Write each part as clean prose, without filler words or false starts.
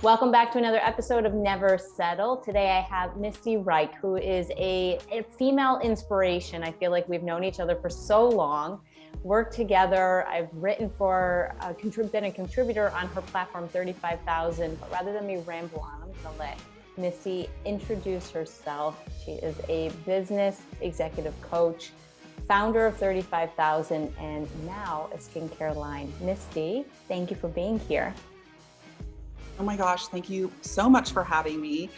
Welcome back to another episode of Never Settle. Today I have Misty Reich, who is a female inspiration. I feel like we've known each other for so long, worked together. I've written for, been a contributor on her platform, 35,000. But rather than me ramble on, I'm going to let Misty introduce herself. She is a business executive coach, founder of 35,000, and now a skincare line. Misty, thank you for being here. Oh my gosh, thank you so much for having me.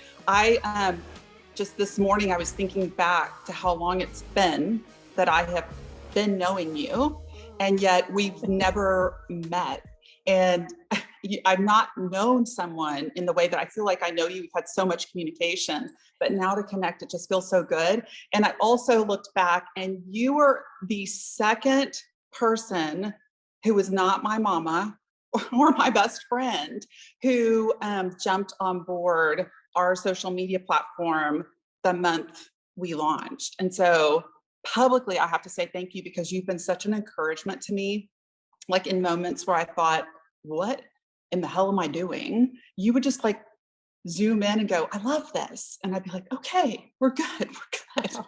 Just this morning, I was thinking back to how long it's been that I have been knowing you, and yet we've never met. And I've not known someone in the way that I feel like I know you. We've had so much communication, but now to connect, it just feels so good. And I also looked back, and you were the second person who was not my mama or my best friend who jumped on board our social media platform the month we launched. And so publicly, I have to say thank you, because you've been such an encouragement to me. Like in moments where I thought, what in the hell am I doing? You would just like zoom in and go, I love this. And I'd be like, okay, we're good. So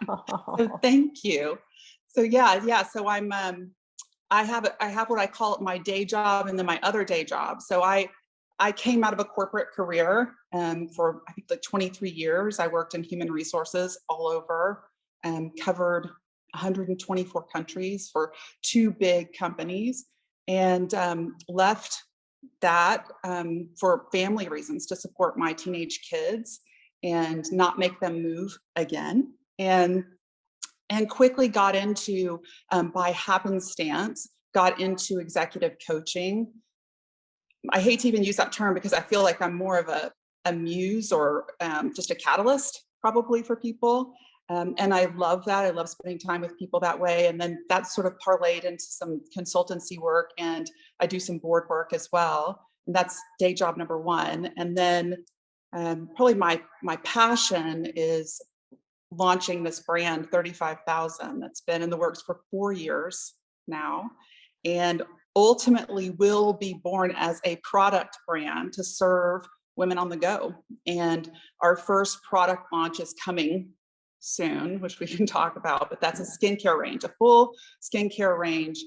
thank you. So yeah. So I have what I call it my day job and then my other day job. So I came out of a corporate career for I think like 23 years. I worked in human resources all over, covered 124 countries for two big companies, and left that for family reasons, to support my teenage kids and not make them move again. And quickly got into, by happenstance, got into executive coaching. I hate to even use that term because I feel like I'm more of a muse or just a catalyst probably for people. And I love that. I love spending time with people that way. And then that's sort of parlayed into some consultancy work, and I do some board work as well. And that's day job number one. And then probably my passion is launching this brand 35,000 that's been in the works for 4 years now, and ultimately will be born as a product brand to serve women on the go. And our first product launch is coming soon, which we can talk about, but that's a skincare range, a full skincare range,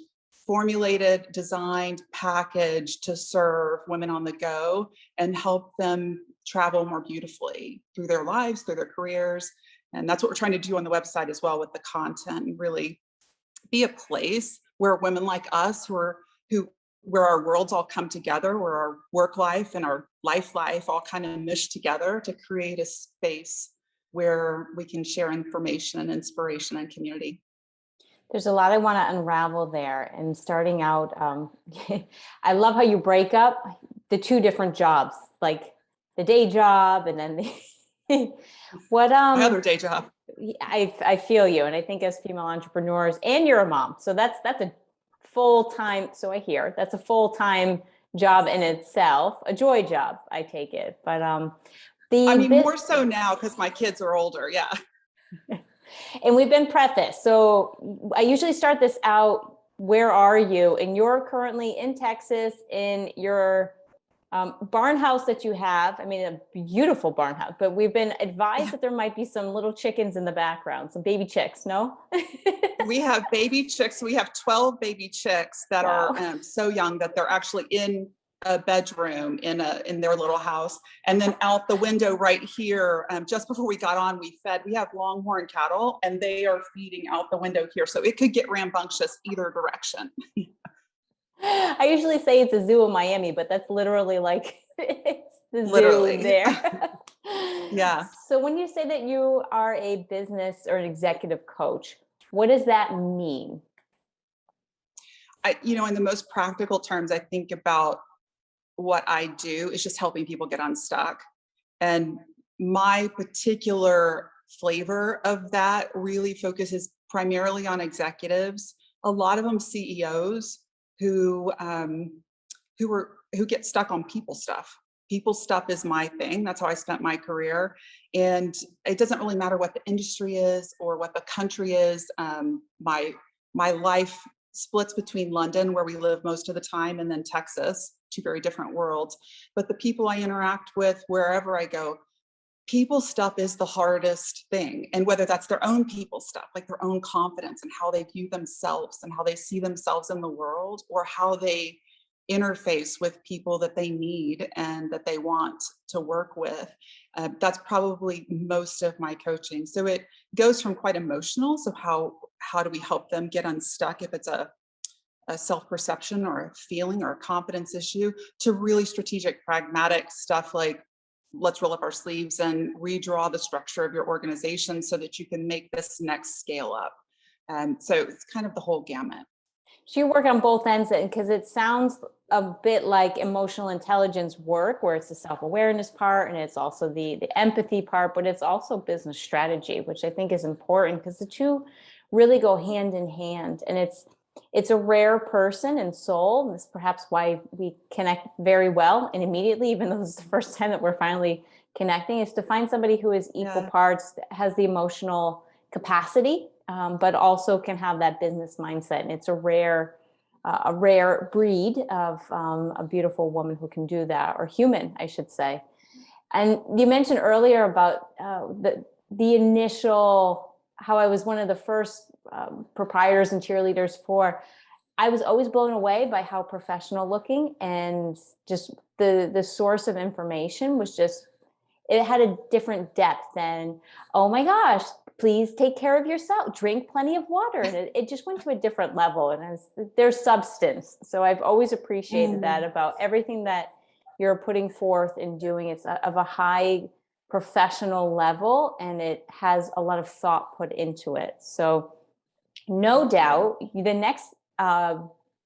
formulated, designed, packaged to serve women on the go and help them travel more beautifully through their lives, through their careers. And that's what we're trying to do on the website as well with the content, and really be a place where women like us where our worlds all come together, where our work life and our life all kind of mesh together to create a space where we can share information and inspiration and community. There's a lot I want to unravel there. And starting out, I love how you break up the two different jobs, like the day job and then the what my other day job. I feel you, and I think as female entrepreneurs, and you're a mom, so that's a full-time, so I hear that's a full-time job in itself, a joy job, I take it. But more so now because my kids are older. Yeah. And we've been prefaced, so I usually start this out, where are you? And you're currently in Texas in your barn house that you have. I mean, a beautiful barn house, but we've been advised that there might be some little chickens in the background, some baby chicks, no? We have baby chicks. We have 12 baby chicks that are so young that they're actually in a bedroom in their little house. And then out the window right here, just before we got on, we have longhorn cattle, and they are feeding out the window here. So it could get rambunctious either direction. I usually say it's a zoo in Miami, but that's literally like it's the literally zoo there. Yeah. So when you say that you are a business or an executive coach, what does that mean? In the most practical terms, I think about what I do is just helping people get unstuck. And my particular flavor of that really focuses primarily on executives, a lot of them CEOs who get stuck on people stuff. People stuff is my thing. That's how I spent my career. And it doesn't really matter what the industry is or what the country is. My life splits between London, where we live most of the time, and then Texas, two very different worlds. But the people I interact with wherever I go, people stuff is the hardest thing. And whether that's their own people stuff, like their own confidence and how they view themselves and how they see themselves in the world, or how they interface with people that they need and that they want to work with. That's probably most of my coaching. So it goes from quite emotional. So how do we help them get unstuck if it's a self-perception or a feeling or a confidence issue, to really strategic, pragmatic stuff like, let's roll up our sleeves and redraw the structure of your organization so that you can make this next scale up. And so it's kind of the whole gamut. So you work on both ends, because it sounds a bit like emotional intelligence work, where it's the self-awareness part and it's also the empathy part, but it's also business strategy, which I think is important because the two really go hand in hand. And it's a rare person and soul. And that's perhaps why we connect very well and immediately, even though this is the first time that we're finally connecting, is to find somebody who is equal parts, has the emotional capacity, but also can have that business mindset. And it's a rare breed of a beautiful woman who can do that, or human, I should say. And you mentioned earlier about the initial, how I was one of the first proprietors and cheerleaders for. I was always blown away by how professional looking, and just the source of information was just, it had a different depth than, oh my gosh, please take care of yourself, drink plenty of water. And it just went to a different level, and there's substance. So I've always appreciated that about everything that you're putting forth and doing. It's of a high professional level, and it has a lot of thought put into it. So no doubt the next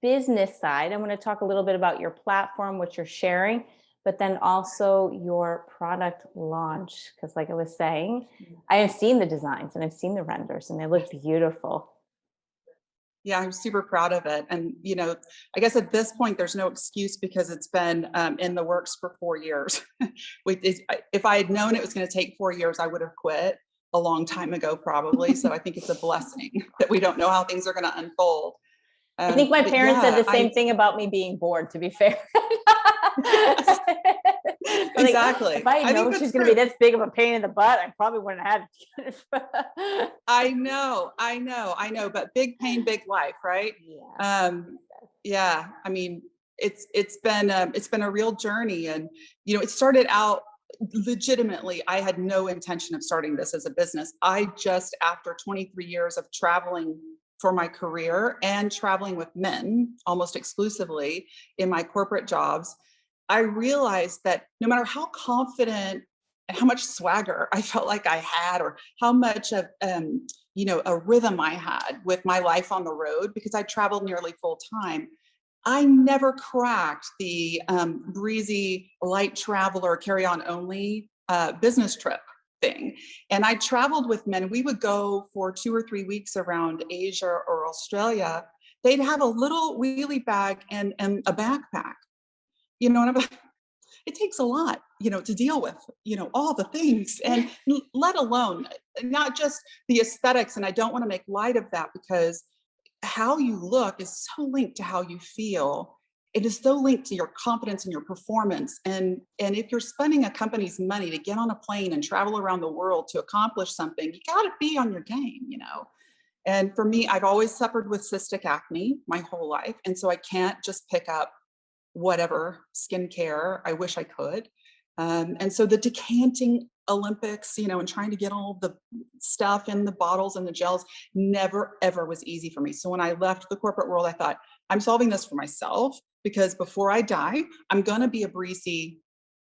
business side, I want to talk a little bit about your platform, what you're sharing, but then also your product launch. Because like I was saying, I have seen the designs and I've seen the renders, and they look beautiful. Yeah, I'm super proud of it. And, I guess at this point, there's no excuse because it's been in the works for 4 years. If I had known it was going to take 4 years, I would have quit a long time ago, probably. So I think it's a blessing that we don't know how things are going to unfold. I think my parents said the same I thing about me being bored, to be fair. exactly. If I had known she's going to be this big of a pain in the butt, I probably wouldn't have had it. I know. But big pain, big life, right? Yeah. I mean, it's been a real journey, and it started out legitimately. I had no intention of starting this as a business. I just, after 23 years of traveling for my career and traveling with men almost exclusively in my corporate jobs, I realized that no matter how confident and how much swagger I felt like I had, or how much of a rhythm I had with my life on the road, because I traveled nearly full time, I never cracked the breezy, light traveler, carry on only business trip thing. And I traveled with men. We would go for 2 or 3 weeks around Asia or Australia. They'd have a little wheelie bag and a backpack. And I'm like, it takes a lot, to deal with, all the things, and let alone not just the aesthetics. And I don't want to make light of that, because how you look is so linked to how you feel. It is so linked to your confidence and your performance. And if you're spending a company's money to get on a plane and travel around the world to accomplish something, you got to be on your game, And for me, I've always suffered with cystic acne my whole life. And so I can't just pick up whatever skincare. I wish I could. And so the decanting Olympics, and trying to get all the stuff in the bottles and the gels never, ever was easy for me. So when I left the corporate world, I thought, I'm solving this for myself, because before I die, I'm going to be a breezy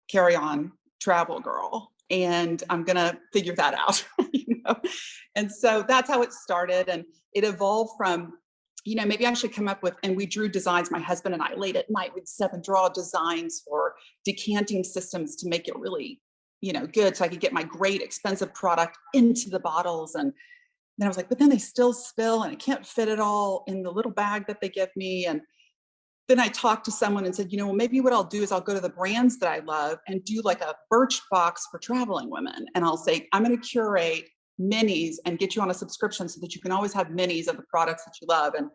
carry-on travel girl, and I'm going to figure that out. And so that's how it started. And it evolved from, maybe I should come up with, and we drew designs. My husband and I late at night, we'd sit and draw designs for decanting systems to make it really, good. So I could get my great expensive product into the bottles. And then I was like, but then they still spill and I can't fit it all in the little bag that they give me. And then I talked to someone and said, well, maybe what I'll do is I'll go to the brands that I love and do like a Birch box for traveling women. And I'll say, I'm going to curate minis and get you on a subscription so that you can always have minis of the products that you love. And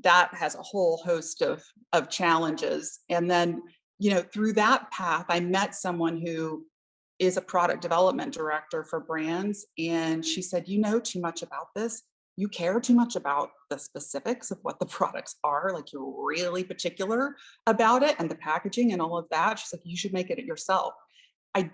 that has a whole host of challenges. And then, through that path, I met someone who is a product development director for brands. And she said, you know too much about this. You care too much about the specifics of what the products are. Like, you're really particular about it and the packaging and all of that. She's like, you should make it yourself. I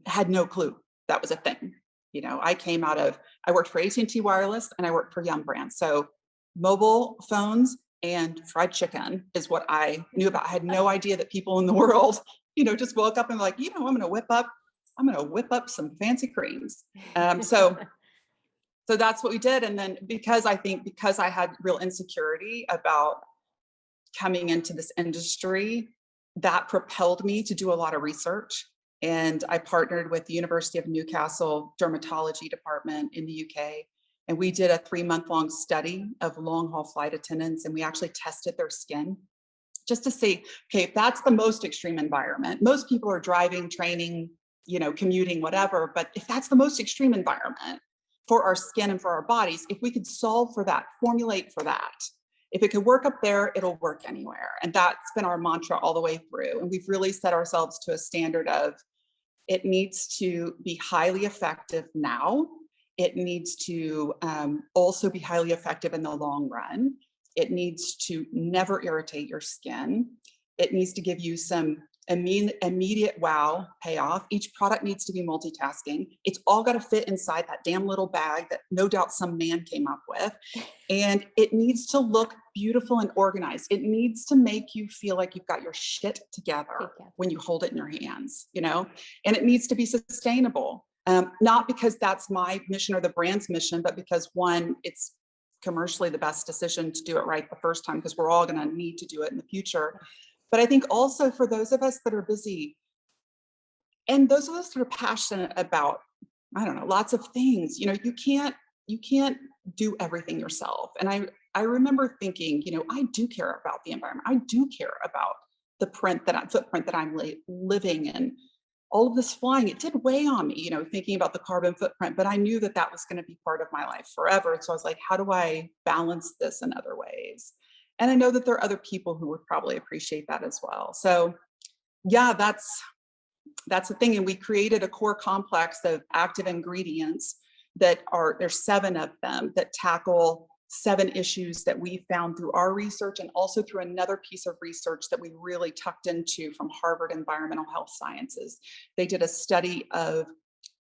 had no clue that was a thing. I worked for AT&T Wireless and I worked for Young Brands. So mobile phones and fried chicken is what I knew about. I had no idea that people in the world, just woke up and like, I'm going to whip up some fancy creams. So that's what we did. And then because I had real insecurity about coming into this industry, that propelled me to do a lot of research. And I partnered with the University of Newcastle Dermatology Department in the UK. And we did a 3-month-long study of long haul flight attendants. And we actually tested their skin just to see, okay, if that's the most extreme environment, most people are driving, training, commuting, whatever. But if that's the most extreme environment for our skin and for our bodies, if we could solve for that, formulate for that, if it could work up there, it'll work anywhere. And that's been our mantra all the way through. And we've really set ourselves to a standard of, it needs to be highly effective now. It needs to also be highly effective in the long run. It needs to never irritate your skin. It needs to give you some immediate wow payoff. Each product needs to be multitasking. It's all got to fit inside that damn little bag that no doubt some man came up with. And it needs to look beautiful and organized. It needs to make you feel like you've got your shit together when you hold it in your hands, and it needs to be sustainable. Not because that's my mission or the brand's mission, but because one, it's commercially the best decision to do it right the first time, because we're all going to need to do it in the future. But I think also for those of us that are busy and those of us that are passionate about, I don't know, lots of things, you can't do everything yourself. And I remember thinking, I do care about the environment. I do care about the footprint that I'm living in. All of this flying, it did weigh on me, thinking about the carbon footprint, but I knew that that was going to be part of my life forever. So I was like, how do I balance this in other ways? And I know that there are other people who would probably appreciate that as well. So yeah, that's the thing. And we created a core complex of active ingredients there's 7 of them that tackle 7 issues that we found through our research, and also through another piece of research that we really tucked into from Harvard Environmental Health Sciences. They did a study of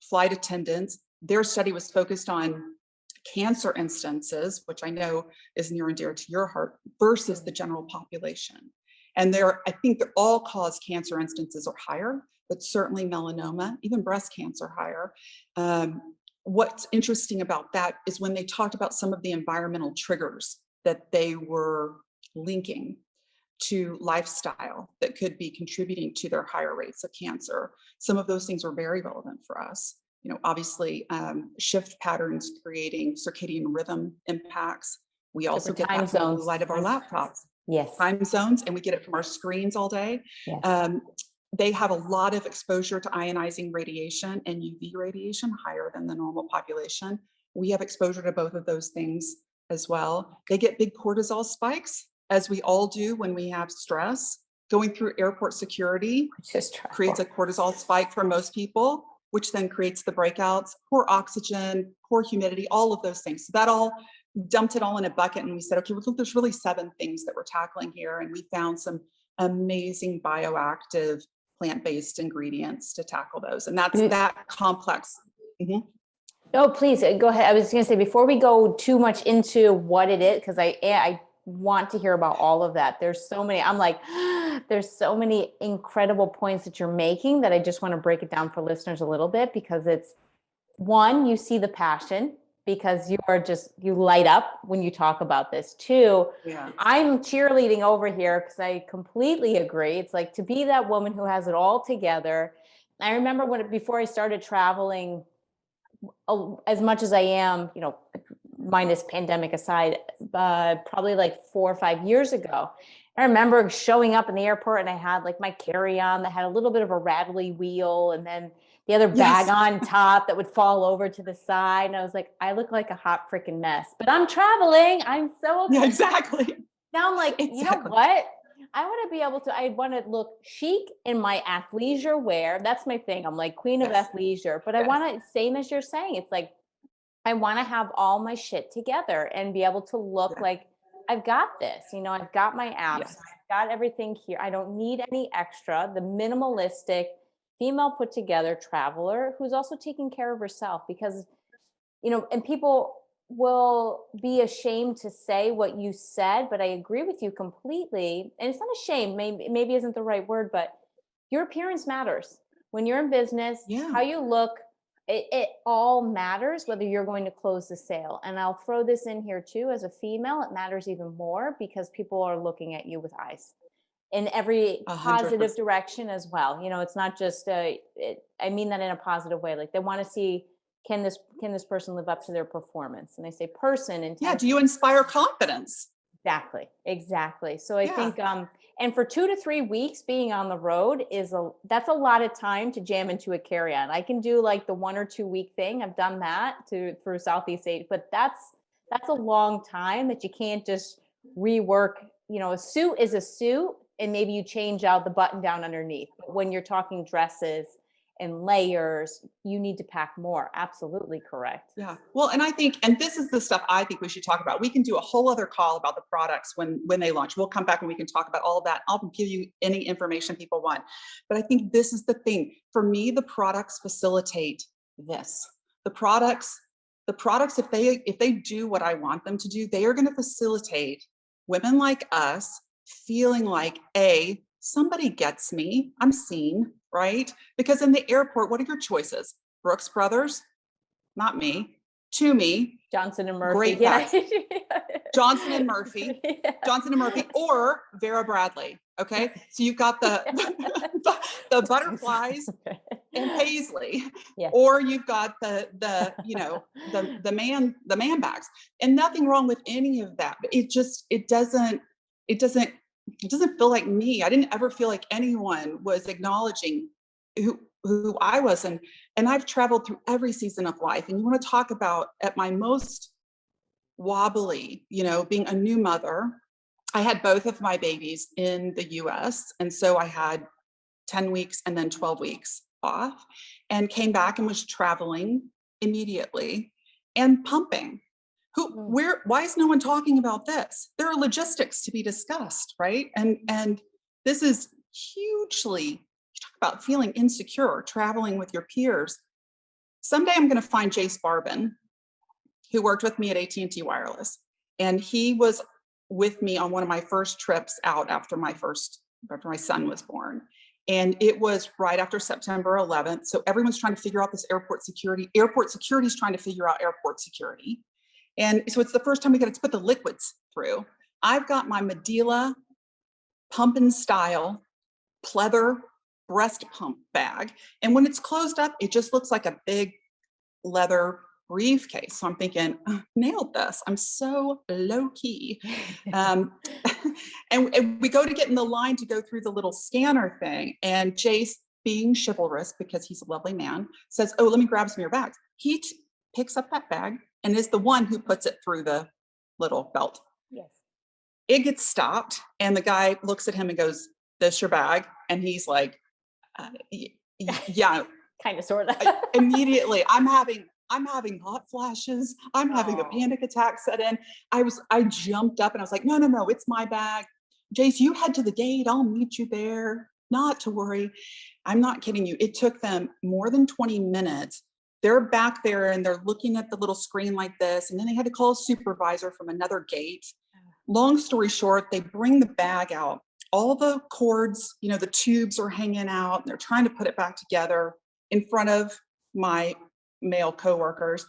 flight attendants. Their study was focused on cancer instances, which I know is near and dear to your heart, versus the general population. And I think that all cause cancer instances are higher, but certainly melanoma, even breast cancer higher. What's interesting about that is when they talked about some of the environmental triggers that they were linking to lifestyle that could be contributing to their higher rates of cancer, some of those things were very relevant for us. Obviously, shift patterns creating circadian rhythm impacts. We also get that from the blue light of our laptops. Yes. Time zones, and we get it from our screens all day. Yes. They have a lot of exposure to ionizing radiation and UV radiation, higher than the normal population. We have exposure to both of those things as well. They get big cortisol spikes, as we all do when we have stress. Going through airport security creates a cortisol spike for most people, which then creates the breakouts, poor oxygen, poor humidity, all of those things. So that all dumped it all in a bucket, and we said, okay, well, look, there's really 7 things that we're tackling here. And we found some amazing bioactive plant-based ingredients to tackle those. And that's that complex. Mm-hmm. Oh, please go ahead. I was going to say, before we go too much into what it is, because I want to hear about all of that. There's so many, I'm like, there's so many incredible points that you're making that I just want to break it down for listeners a little bit, because it's one, you see the passion, because you light up when you talk about this. 2, yeah. I'm cheerleading over here because I completely agree. It's like, to be that woman who has it all together. I remember before I started traveling as much as I am, minus pandemic aside, probably like 4 or 5 years ago. I remember showing up in the airport and I had like my carry-on that had a little bit of a rattly wheel, and then the other bag Yes. on top that would fall over to the side. And I was like, I look like a hot freaking mess, but I'm traveling. I'm so Yeah, okay. exactly. Now I'm like, you know Exactly. what? I want to be able to, I want to look chic in my athleisure wear. That's my thing. I'm like queen of Yes. athleisure, but I Yes. want to, same as you're saying, it's like, I want to have all my shit together and be able to look Yes. like I've got this, I've got my apps, Yes. I've got everything here. I don't need any extra. The minimalistic female put together traveler who's also taking care of herself because, and people will be ashamed to say what you said, but I agree with you completely. And it's not a shame, maybe isn't the right word, but your appearance matters. When you're in business, Yeah. how you look, it all matters whether you're going to close the sale. And I'll throw this in here too. As a female, it matters even more because people are looking at you with eyes in every positive 100%. direction as well. It's not just I mean that in a positive way. Like they want to see, can this person live up to their performance? And I say person Yeah. intention. Do you inspire confidence? Exactly. So I Yeah. think, and for 2 to 3 weeks being on the road that's a lot of time to jam into a carry-on. I can do like the 1 or 2 week thing. I've done that through Southeast Asia, but that's a long time that you can't just rework. A suit is a suit, and maybe you change out the button down underneath. But when you're talking dresses and layers, you need to pack more. Absolutely correct. Yeah. Well, and I think, and this is the stuff I think we should talk about. We can do a whole other call about the products when they launch. We'll come back and we can talk about all of that. I'll give you any information people want. But I think this is the thing. For me, the products facilitate this. The products, if they do what I want them to do, they are going to facilitate women like us feeling like somebody gets me. I'm seen, right? Because in the airport, what are your choices? Brooks Brothers, not me, to me, Johnson and Murphy. great Yeah. bags. Johnson and Murphy, Yeah. Johnson and Murphy, or Vera Bradley. Okay, so you've got the the butterflies and Paisley, Yeah. or you've got the man bags, and nothing wrong with any of that. But it doesn't feel like me. I didn't ever feel like anyone was acknowledging who I was, and I've traveled through every season of life. And you want to talk about at my most wobbly, being a new mother. I had both of my babies in the US. And so I had 10 weeks and then 12 weeks off, and came back and was traveling immediately and pumping. Why is no one talking about this? There are logistics to be discussed, right? And this is hugely, you talk about feeling insecure, traveling with your peers. Someday I'm going to find Jace Barbin, who worked with me at AT&T Wireless. And he was with me on one of my first trips out after my son was born. And it was right after September 11th. So everyone's trying to figure out this airport security. Airport security is trying to figure out airport security. And so it's the first time we get to put the liquids through. I've got my Medela pump and style pleather breast pump bag. And when it's closed up, it just looks like a big leather briefcase. So I'm thinking, nailed this. I'm so low key. And we go to get in the line to go through the little scanner thing. And Jace, being chivalrous because he's a lovely man, says, "Oh, let me grab some of your bags." He picks up that bag and is the one who puts it through the little belt. Yes. It gets stopped, and the guy looks at him and goes, "This your bag?" And he's like, "Yeah." Kind of, sort of. Immediately, I'm having hot flashes. I'm having a panic attack set in. I jumped up and I was like, no, it's my bag. Jace, you head to the gate. I'll meet you there. Not to worry. I'm not kidding you. It took them more than 20 minutes. They're back there and they're looking at the little screen like this. And then they had to call a supervisor from another gate. Long story short, they bring the bag out. All the cords, the tubes are hanging out. And they're trying to put it back together in front of my male coworkers.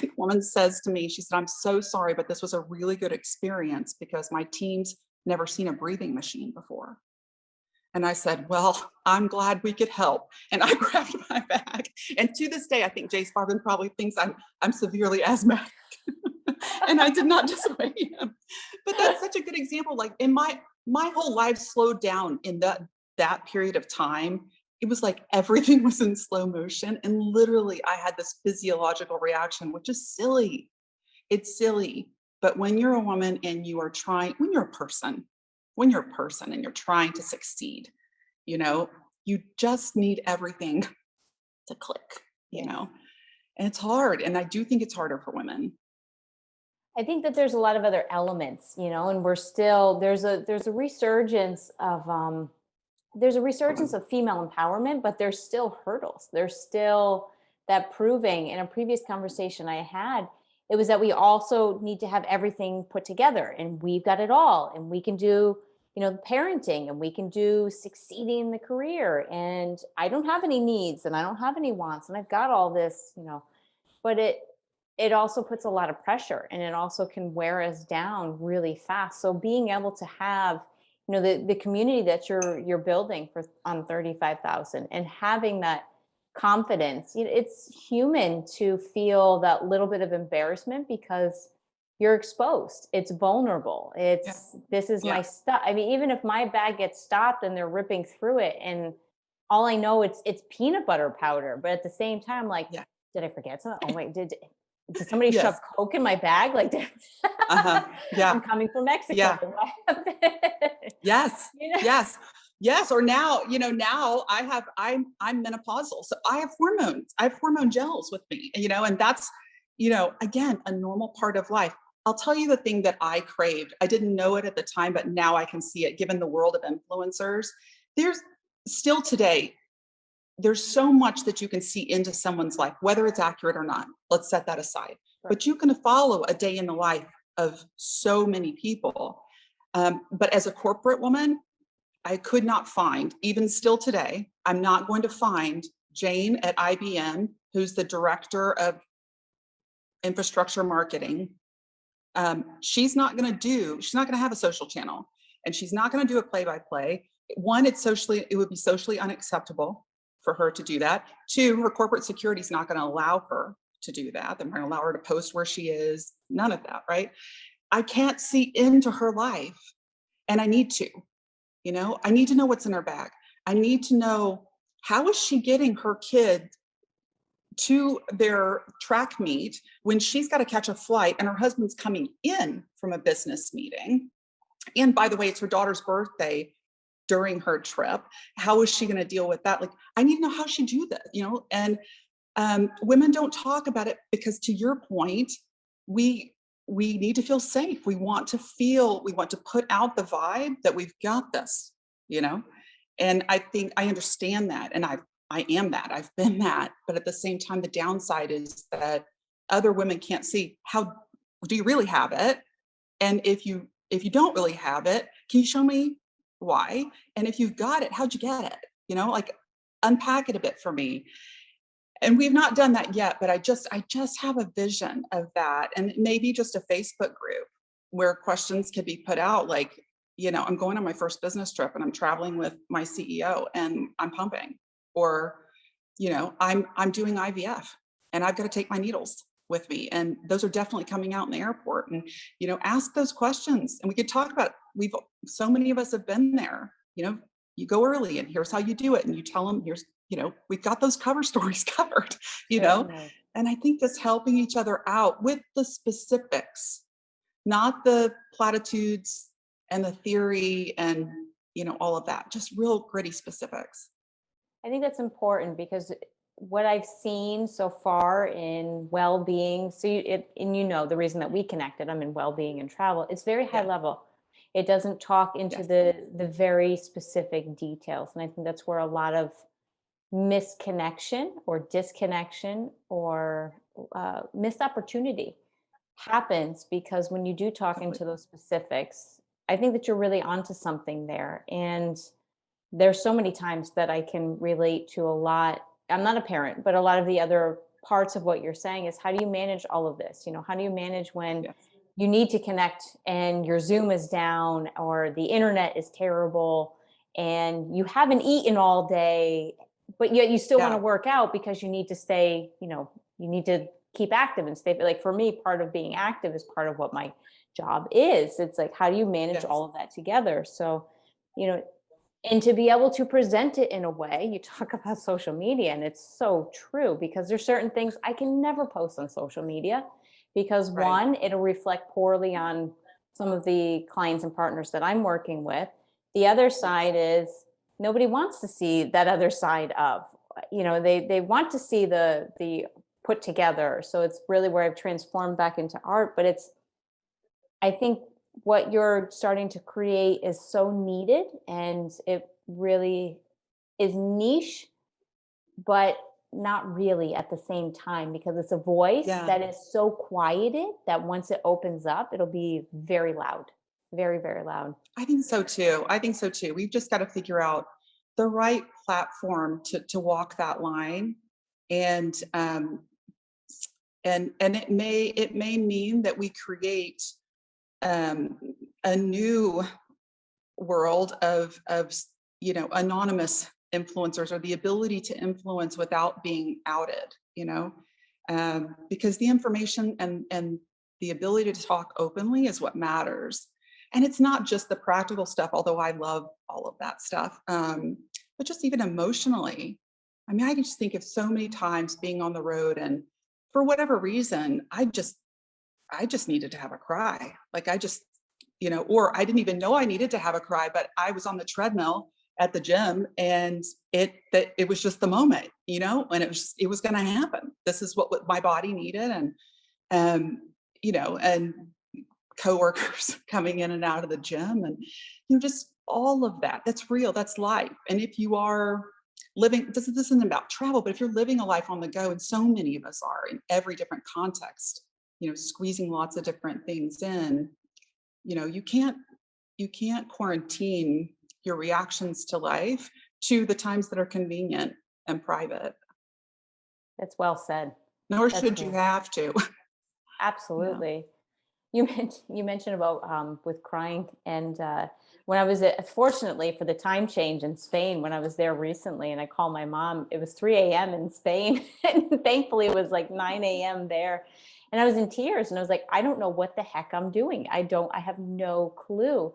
The woman says to me, she said, "I'm so sorry, but this was a really good experience because my team's never seen a breathing machine before." And I said, "Well, I'm glad we could help." And I grabbed my bag. And to this day, I think Jace Barbin probably thinks I'm severely asthmatic. And I did not dissuade him. But that's such a good example. Like in my whole life slowed down in that period of time. it was like everything was in slow motion. And literally I had this physiological reaction, which is silly. It's silly. But when you're a woman and you are trying, when you're a person and you're trying to succeed, you know, you just need everything to click, you Yes. know, and it's hard. And I do think it's harder for women. I think that there's a lot of other elements, and we're still there's a resurgence of female empowerment, but there's still hurdles. There's still that proving. In a previous conversation I had, it was that we also need to have everything put together, and we've got it all, and we can do, parenting, and we can do succeeding in the career, and I don't have any needs, and I don't have any wants, and I've got all this, but it also puts a lot of pressure, and it also can wear us down really fast. So being able to have, the community that you're building on 35,000, and having that confidence, it's human to feel that little bit of embarrassment because you're exposed. It's vulnerable. Yeah. This is Yeah. my stuff. I mean, even if my bag gets stopped and they're ripping through it, and all I know it's peanut butter powder, but at the same time, like, Yeah. did I forget something? Oh wait, did somebody Yes. shove Coke in my bag? Like, Uh-huh. Yeah. I'm coming from Mexico. Yeah. Do I have this? Yes. You know? Yes. Yes. Or now, now I'm menopausal. So I have hormones. I have hormone gels with me, and that's, again, a normal part of life. I'll tell you the thing that I craved. I didn't know it at the time, but now I can see it given the world of influencers. There's still today, there's so much that you can see into someone's life, whether it's accurate or not. Let's set that aside. Sure. But you can follow a day in the life of so many people. But as a corporate woman, I could not find, even still today, I'm not going to find Jane at IBM, who's the director of infrastructure marketing. She's not going to have a social channel, and she's not going to do a play by play. One, it would be socially unacceptable for her to do that. Two, her corporate security is not going to allow her to do that. They're not going to allow her to post where she is, none of that, right? I can't see into her life, and I need to. I need to know what's in her bag. I need to know, how is she getting her kid to their track meet when she's got to catch a flight and her husband's coming in from a business meeting? And by the way, it's her daughter's birthday during her trip. How is she going to deal with that? Like, I need to know how she do that, and women don't talk about it because, to your point, we need to feel safe. We want to put out the vibe that we've got this, and I think I understand that. And I am that. I've been that. But at the same time, the downside is that other women can't see, how do you really have it? And if you don't really have it, can you show me why? And if you've got it, how'd you get it? Like, unpack it a bit for me. And we've not done that yet, but I just have a vision of that. And maybe just a Facebook group where questions can be put out, like, I'm going on my first business trip and I'm traveling with my CEO and I'm pumping, or, I'm doing IVF and I've got to take my needles with me. And those are definitely coming out in the airport. And, ask those questions, and we could talk about, so many of us have been there. You go early and here's how you do it. And you tell them, we've got those cover stories covered, Certainly. and I think just helping each other out with the specifics, not the platitudes and the theory and, all of that, just real gritty specifics. I think that's important because what I've seen so far in well-being, the reason that we connected, I'm in well-being and travel, it's very high Yeah. level. It doesn't talk into Yes. the very specific details. And I think that's where a lot of misconnection or disconnection or missed opportunity happens, because when you do talk into those specifics, I think that you're really onto something there. And there's so many times that I can relate to a lot. I'm not a parent, but a lot of the other parts of what you're saying is, how do you manage all of this? How do you manage when Yes. you need to connect and your Zoom is down or the internet is terrible and you haven't eaten all day, but yet you still want to Yeah. work out because you need to stay, you need to keep active and stay. Like, for me, part of being active is part of what my job is. It's like, how do you manage Yes. all of that together? So, you know, And to be able to present it in a way, you talk about social media, and it's so true because there's certain things I can never post on social media because Right. one, it'll reflect poorly on some of the clients and partners that I'm working with. The other Yes. side is nobody wants to see that other side of, they want to see the put together. So it's really where I've transformed back into art, but I think what you're starting to create is so needed and it really is niche, but not really at the same time because it's a voice Yeah. that is so quieted that once it opens up, it'll be very loud, very, very loud. I think so too. I think so too. We've just got to figure out the right platform to walk that line. And and it may mean that we create um a new world of anonymous influencers, or the ability to influence without being outed, because the information and the ability to talk openly is what matters. And it's not just the practical stuff, although I love all of that stuff, but just even emotionally. I mean, I can just think of so many times being on the road, and for whatever reason, I just needed to have a cry. Like I just, or I didn't even know I needed to have a cry, but I was on the treadmill at the gym, and it was just the moment, and it was going to happen. This is what my body needed. And and coworkers coming in and out of the gym, and just all of that. That's real. That's life. And if you are living, this isn't about travel, but if you're living a life on the go, and so many of us are in every different context, squeezing lots of different things in, you can't quarantine your reactions to life to the times that are convenient and private, That's well said. nor That's should you well, have to. Yeah. absolutely. You mentioned about with crying, and when I was fortunately for the time change in Spain when I was there recently, and I called my mom. It was 3 a.m. in Spain, and thankfully it was like 9 a.m. there, and I was in tears, and I was like, I don't know what the heck I'm doing. I have no clue.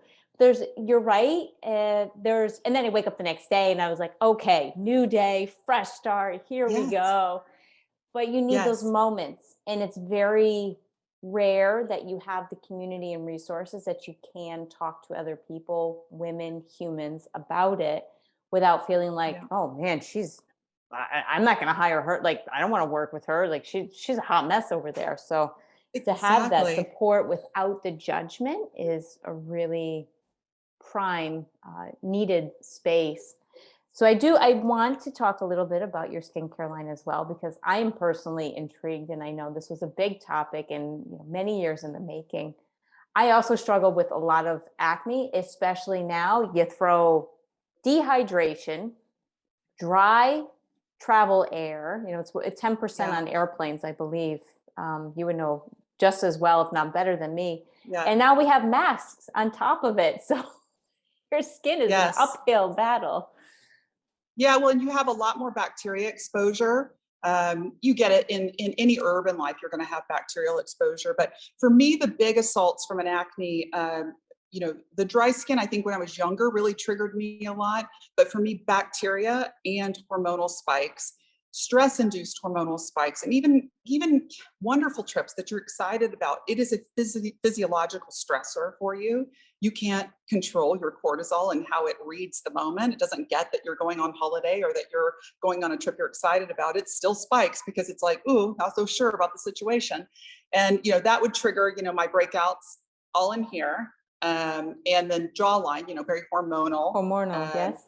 You're right. And then I wake up the next day, and I was like, okay, new day, fresh start. Here we Yes. go. But you need those Yes. moments, and it's very rare that you have the community and resources that you can talk to other people, women, humans about it without feeling like, Yeah. oh man, I'm not going to hire her. Like, I don't want to work with her. Like, she's a hot mess over there. So to have that Exactly. support without the judgment is a really prime needed space. So I want to talk a little bit about your skincare line as well, because I am personally intrigued, and I know this was a big topic and many years in the making. I also struggle with a lot of acne, especially now. You throw dehydration, dry travel air. It's 10% Yeah. on airplanes, I believe. You would know just as well, if not better than me. Yeah. And now we have masks on top of it. So your skin is an Yes. uphill battle. Yeah, well, and you have a lot more bacteria exposure. You get it in any urban life. You're going to have bacterial exposure. But for me, the big assaults from an acne, the dry skin, I think when I was younger, really triggered me a lot. But for me, bacteria and hormonal spikes, stress-induced hormonal spikes, and even wonderful trips that you're excited about. It is a physiological stressor for you. You can't control your cortisol and how it reads the moment. It doesn't get that you're going on holiday or that you're going on a trip you're excited about. It still spikes because it's like, ooh, not so sure about the situation. And that would trigger, my breakouts all in here. And then jawline, very hormonal. Hormonal, Um, yes.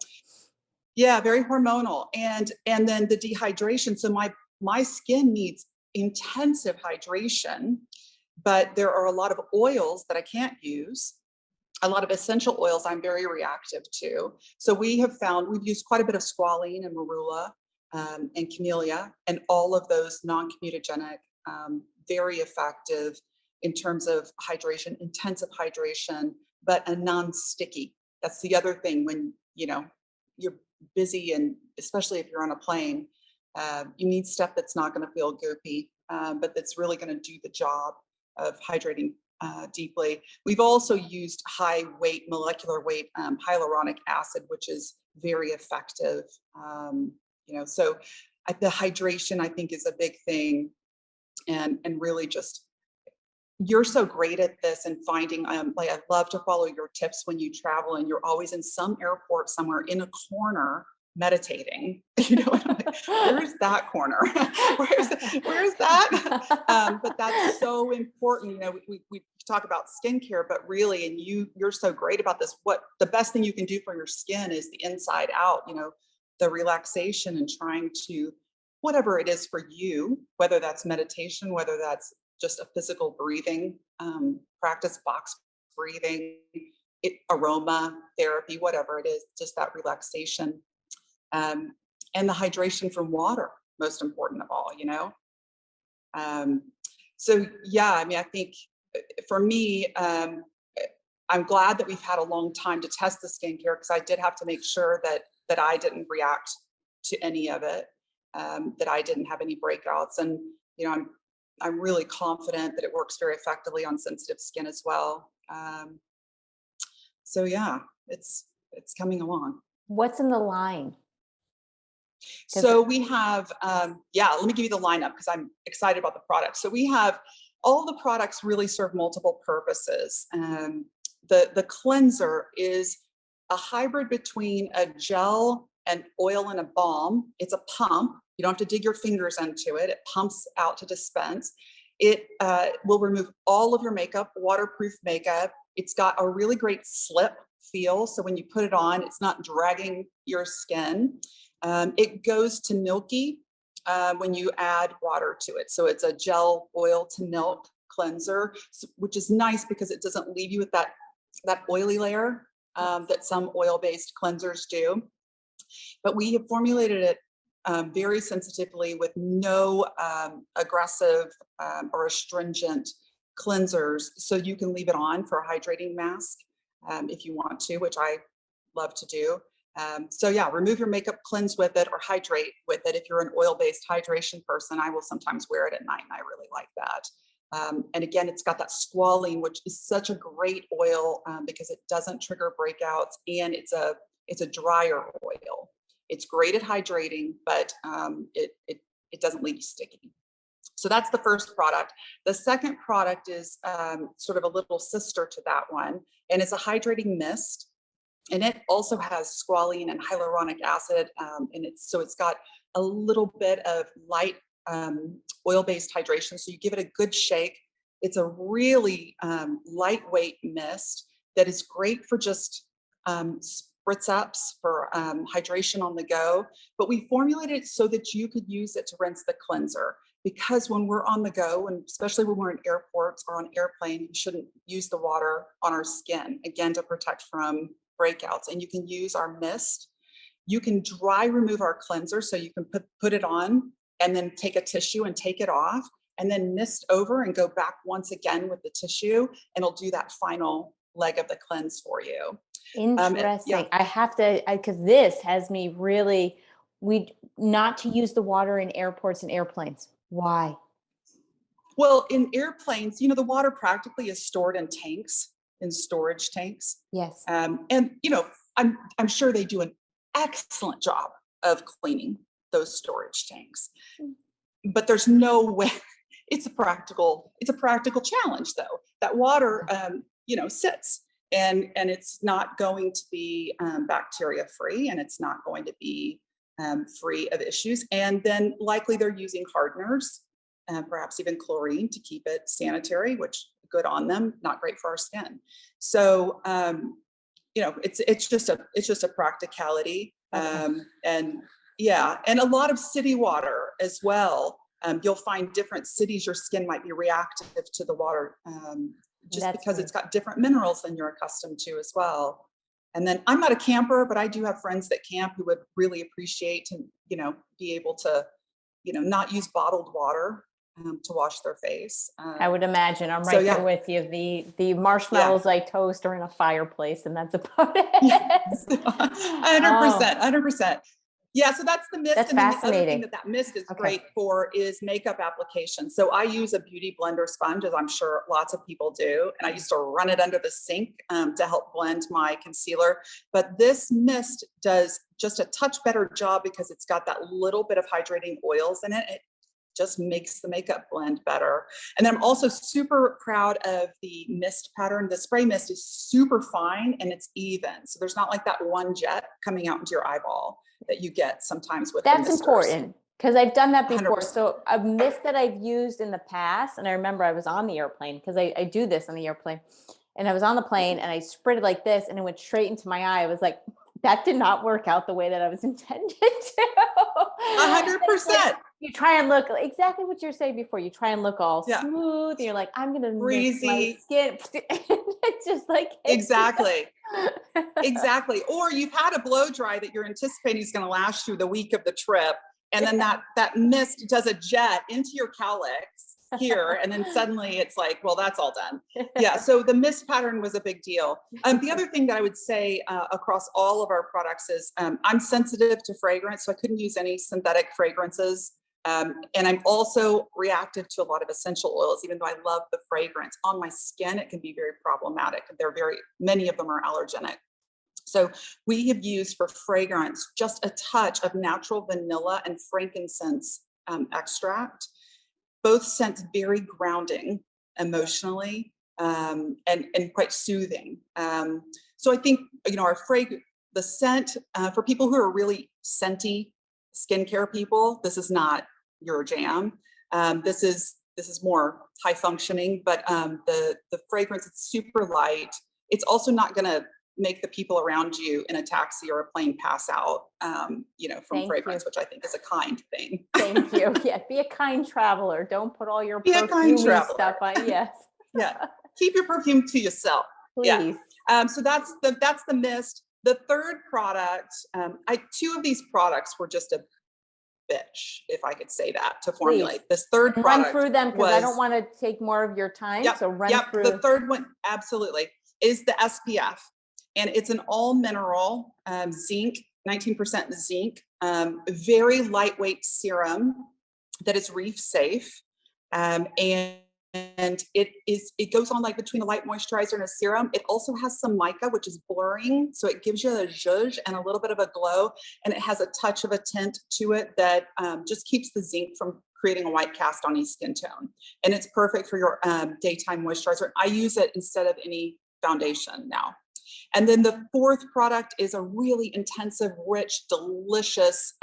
yeah, very hormonal. And then the dehydration. So my skin needs intensive hydration, but there are a lot of oils that I can't use, a lot of essential oils I'm very reactive to. So we've used quite a bit of squalene and marula, and camellia, and all of those non-comedogenic, very effective in terms of hydration, intensive hydration, but a non-sticky. That's the other thing when, you're busy, and especially if you're on a plane, you need stuff that's not going to feel goopy, but that's really going to do the job of hydrating deeply. We've also used high weight, molecular weight hyaluronic acid, which is very effective. So the hydration, I think, is a big thing, and really just, you're so great at this and finding, like, I love to follow your tips when you travel, and you're always in some airport somewhere in a corner meditating. And I'm like, where's that corner? where's that? But that's so important. We talk about skincare, but really, and you're so great about this. What the best thing you can do for your skin is the inside out, the relaxation and trying to, whatever it is for you, whether that's meditation, whether that's just a physical breathing practice, box breathing, aroma therapy, whatever it is, just that relaxation. And the hydration from water, most important of all, So yeah, I think for me, I'm glad that we've had a long time to test the skincare, because I did have to make sure that I didn't react to any of it, that I didn't have any breakouts. And, I'm really confident that it works very effectively on sensitive skin as well. So yeah, it's coming along. What's in the line? So we have, let me give you the lineup, because I'm excited about the product. So we have, all the products really serve multiple purposes. The cleanser is a hybrid between a gel, an oil, and a balm. It's a pump. You don't have to dig your fingers into it. It pumps out to dispense. It will remove all of your makeup, waterproof makeup. It's got a really great slip feel. So when you put it on, it's not dragging your skin. It goes to milky when you add water to it. So it's a gel, oil to milk cleanser, which is nice because it doesn't leave you with that oily layer that some oil-based cleansers do. But we have formulated it very sensitively, with no aggressive or astringent cleansers. So you can leave it on for a hydrating mask if you want to, which I love to do. So yeah, remove your makeup, cleanse with it, or hydrate with it. If you're an oil-based hydration person, I will sometimes wear it at night, and I really like that. And again, it's got that squalene, which is such a great oil because it doesn't trigger breakouts, and it's a drier oil. It's great at hydrating, but it doesn't leave you sticky. So that's the first product. The second product is sort of a little sister to that one, and it's a hydrating mist. And it also has squalene and hyaluronic acid, and it's got a little bit of light oil-based hydration. So you give it a good shake. It's a really lightweight mist that is great for just spritz ups for hydration on the go. But we formulated it so that you could use it to rinse the cleanser. Because when we're on the go, and especially when we're in airports or on airplane, you shouldn't use the water on our skin, again, to protect from breakouts. And you can use our mist. You can dry remove our cleanser, so you can put it on and then take a tissue and take it off, and then mist over and go back once again with the tissue, and it'll do that final leg of the cleanse for you. Interesting. I have to, because this has me really, not to use the water in airports and airplanes. Why? Well, in airplanes, the water practically is stored in tanks, in storage tanks. Yes. And I'm sure they do an excellent job of cleaning those storage tanks. But there's no way. It's a practical challenge, though. That water sits, and it's not going to be bacteria free, and it's not going to be free of issues. And then likely they're using hardeners, perhaps even chlorine, to keep it sanitary, which good on them, not great for our skin. So it's just a practicality. And a lot of city water as well. You'll find different cities, your skin might be reactive to the water because it's got different minerals than you're accustomed to as well. And then I'm not a camper, but I do have friends that camp who would really appreciate to, be able to, not use bottled water to wash their face. I would imagine. I'm right there with you. The marshmallows I toast are in a fireplace, and that's about it. Yes. 100%. Yeah, so that's the mist. That's And then the other thing fascinating. that mist is Okay. great for is makeup application. So I use a beauty blender sponge, as I'm sure lots of people do. And I used to run it under the sink to help blend my concealer. But this mist does just a touch better job because it's got that little bit of hydrating oils in it. It just makes the makeup blend better. And then I'm also super proud of the mist pattern. The spray mist is super fine and it's even. So there's not like that one jet coming out into your eyeball that you get sometimes with That's the misters. important because I've done that before. 100%. So a mist that I've used in the past, and I remember I was on the airplane because I do this on the airplane, and I was on the plane and I sprayed it like this and it went straight into my eye. I was like, that did not work out the way that I was intended to. 100%. You try and look exactly what you're saying before. You try and look all Yeah. smooth. And you're like, I'm gonna mist my Breezy. skin. It's just like Exactly. Exactly. Or you've had a blow dry that you're anticipating is going to last you the week of the trip. And then that mist does a jet into your cowlicks here. And then suddenly it's like, well, that's all done. Yeah. So the mist pattern was a big deal. The other thing that I would say across all of our products is I'm sensitive to fragrance. So I couldn't use any synthetic fragrances. And I'm also reactive to a lot of essential oils, even though I love the fragrance. On my skin, it can be very problematic. Many of them are allergenic. So we have used for fragrance just a touch of natural vanilla and frankincense extract. Both scents very grounding emotionally and quite soothing. So I think, our the scent for people who are really scenty skincare people, this is not your jam. This is more high functioning, but the fragrance, it's super light. It's also not going to make the people around you in a taxi or a plane pass out, from fragrance, which I think is a kind thing. Thank you. Yeah, be a kind traveler. Don't put all your perfumey stuff on. Yes. Yeah, keep your perfume to yourself. Please. Yeah. So that's the mist. The third product, two of these products were just a bitch, if I could say that, to formulate. This third product, run through them because I don't want to take more of your time. Yep, so run through. The third one, absolutely, is the SPF, and it's an all mineral zinc, 19% zinc, very lightweight serum that is reef safe, and it goes on like between a light moisturizer and a serum. It also has some mica, which is blurring, so it gives you a zhuzh and a little bit of a glow, and it has a touch of a tint to it that just keeps the zinc from creating a white cast on your skin tone. And it's perfect for your daytime moisturizer. I use it instead of any foundation now. And then the fourth product is a really intensive, rich, delicious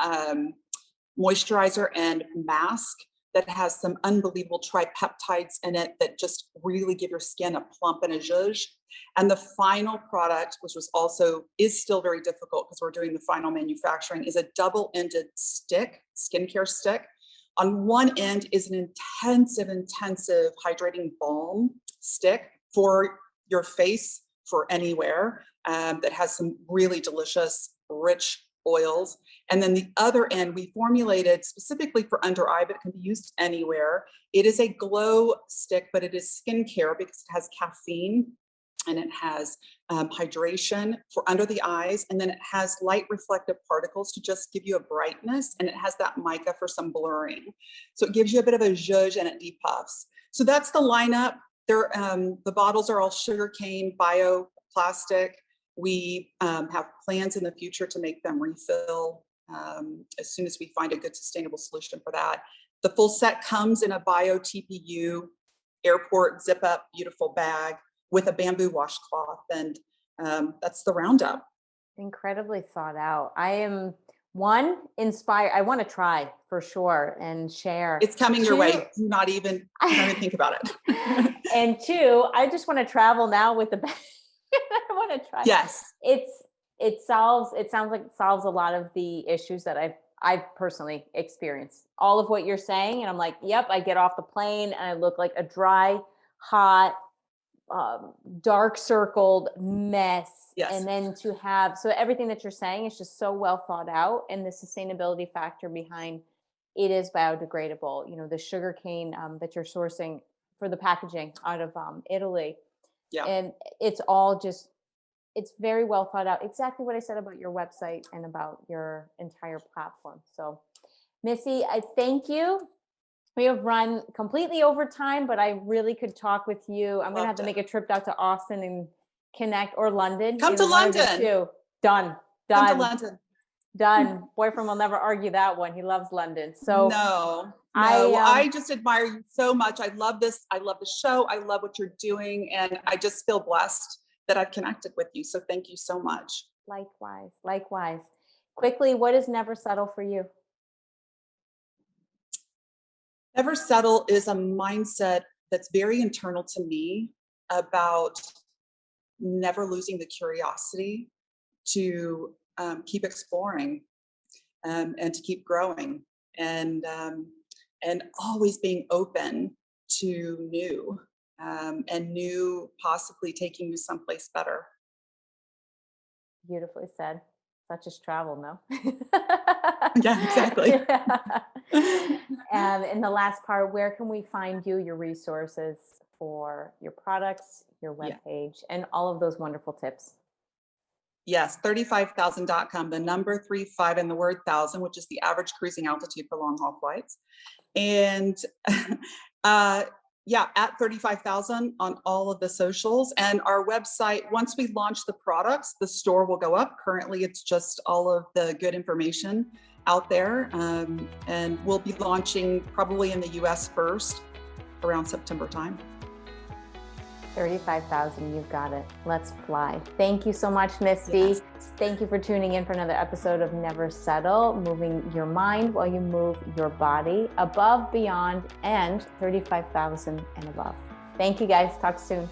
moisturizer and mask that has some unbelievable tripeptides in it that just really give your skin a plump and a zhuzh. And the final product, which is still very difficult because we're doing the final manufacturing, is a double-ended skincare stick. On one end is an intensive hydrating balm stick for your face, for anywhere, that has some really delicious, rich oils. And then the other end, we formulated specifically for under eye, but it can be used anywhere. It is a glow stick, but it is skincare because it has caffeine and it has hydration for under the eyes. And then it has light reflective particles to just give you a brightness. And it has that mica for some blurring. So it gives you a bit of a zhuzh and it depuffs. So that's the lineup. The bottles are all sugarcane, bioplastic. We have plans in the future to make them refill as soon as we find a good sustainable solution for that. The full set comes in a bio TPU airport zip up beautiful bag with a bamboo washcloth, and that's the roundup. Incredibly thought out. I am inspired. I want to try for sure and share. It's coming your way. Do not even think about it. And two, I just want to travel now with the bag. I want to try. Yes. It sounds like it solves a lot of the issues that I've personally experienced. All of what you're saying, and I'm like, yep, I get off the plane and I look like a dry, hot, dark circled mess. Yes. And then so everything that you're saying is just so well thought out, and the sustainability factor behind it is biodegradable. The sugarcane that you're sourcing for the packaging out of Italy. Yeah. And it's all just it's very well thought out. Exactly what I said about your website and about your entire platform. So Missy, I thank you. We have run completely over time, but I really could talk with you. I'm going to have to make a trip out to Austin and connect, or London. Come to London. Done. Come to London. Done. Boyfriend will never argue that one. He loves London. So no. I just admire you so much. I love this. I love the show. I love what you're doing. And I just feel blessed that I've connected with you. So thank you so much. Likewise. Quickly, what is never settle for you? Never settle is a mindset that's very internal to me about never losing the curiosity to keep exploring and to keep growing and always being open to new and new possibly taking you someplace better. Beautifully said. Such as travel, no? Yeah, exactly. Yeah. And the last part, where can we find you, your resources for your products, your webpage, and all of those wonderful tips? Yes, 35,000.com, the number 35 and the word 1,000, which is the average cruising altitude for long haul flights. And at 35,000 on all of the socials. And our website, once we launch the products, the store will go up. Currently, it's just all of the good information out there. And we'll be launching probably in the US first around September time. 35,000, you've got it. Let's fly. Thank you so much, Misty. Yes. Thank you for tuning in for another episode of Never Settle, moving your mind while you move your body above, beyond, and 35,000 and above. Thank you guys. Talk soon.